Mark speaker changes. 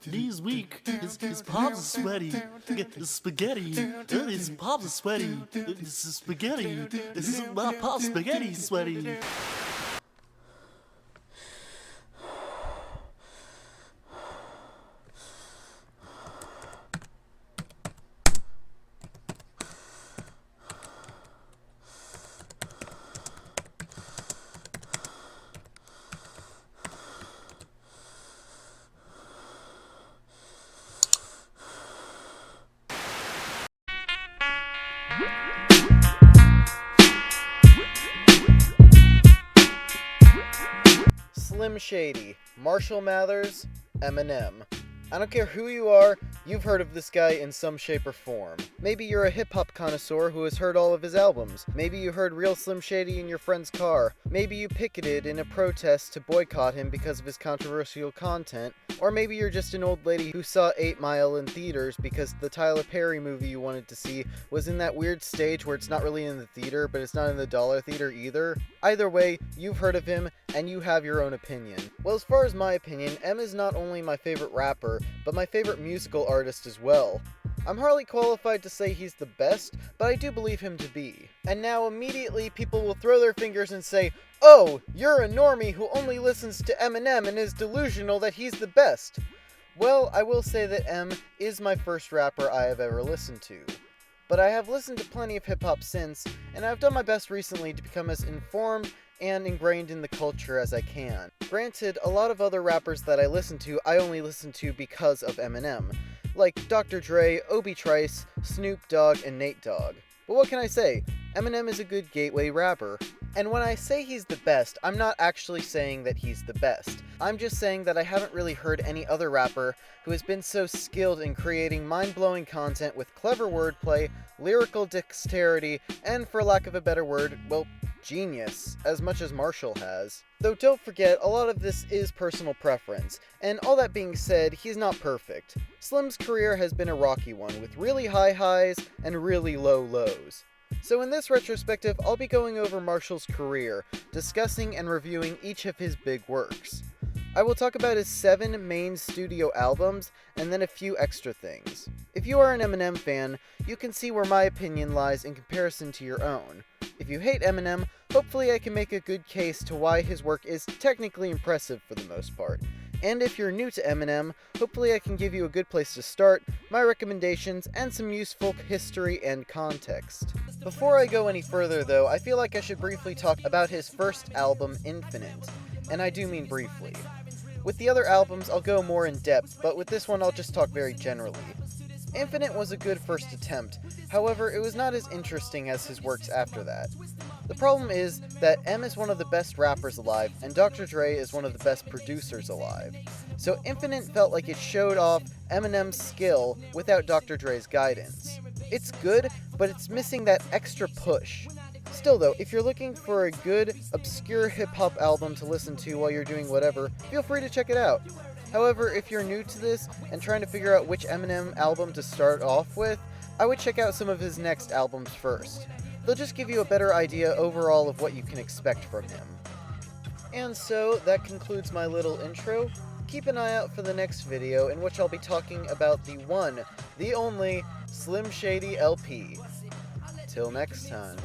Speaker 1: knees weak, his palms are sweaty, his spaghetti, his palms are sweaty, his spaghetti, my palms spaghetti sweaty.
Speaker 2: Slim Shady, Marshall Mathers, Eminem. I don't care who you are, you've heard of this guy in some shape or form. Maybe you're a hip-hop connoisseur who has heard all of his albums. Maybe you heard Real Slim Shady in your friend's car. Maybe you picketed in a protest to boycott him because of his controversial content. Or maybe you're just an old lady who saw 8 Mile in theaters because the Tyler Perry movie you wanted to see was in that weird stage where it's not really in the theater, but it's not in the dollar theater either. Either way, you've heard of him, and you have your own opinion. Well, as far as my opinion, M is not only my favorite rapper, but my favorite musical artist as well. I'm hardly qualified to say he's the best, but I do believe him to be. And now immediately people will throw their fingers and say, "Oh, you're a normie who only listens to Eminem and is delusional that he's the best." Well, I will say that M is my first rapper I have ever listened to. But I have listened to plenty of hip-hop since, and I've done my best recently to become as informed and ingrained in the culture as I can. Granted, a lot of other rappers that I listen to, I only listen to because of Eminem, like Dr. Dre, Obi Trice, Snoop Dogg, and Nate Dogg. But what can I say? Eminem is a good gateway rapper. And when I say he's the best, I'm not actually saying that he's the best. I'm just saying that I haven't really heard any other rapper who has been so skilled in creating mind-blowing content with clever wordplay, lyrical dexterity, and for lack of a better word, well, genius, as much as Marshall has. Though don't forget, a lot of this is personal preference, and all that being said, he's not perfect. Slim's career has been a rocky one, with really high highs and really low lows. So in this retrospective, I'll be going over Marshall's career, discussing and reviewing each of his big works. I will talk about his 7 main studio albums, and then a few extra things. If you are an Eminem fan, you can see where my opinion lies in comparison to your own. If you hate Eminem, hopefully I can make a good case to why his work is technically impressive for the most part. And if you're new to Eminem, hopefully I can give you a good place to start, my recommendations, and some useful history and context. Before I go any further though, I feel like I should briefly talk about his first album, Infinite. And I do mean briefly. With the other albums, I'll go more in depth, but with this one I'll just talk very generally. Infinite was a good first attempt, however, it was not as interesting as his works after that. The problem is that M is one of the best rappers alive, and Dr. Dre is one of the best producers alive. So Infinite felt like it showed off Eminem's skill without Dr. Dre's guidance. It's good, but it's missing that extra push. Still though, if you're looking for a good, obscure hip-hop album to listen to while you're doing whatever, feel free to check it out. However, if you're new to this and trying to figure out which Eminem album to start off with, I would check out some of his next albums first. They'll just give you a better idea overall of what you can expect from him. And so, that concludes my little intro. Keep an eye out for the next video in which I'll be talking about the one, the only, Slim Shady LP. Till next time.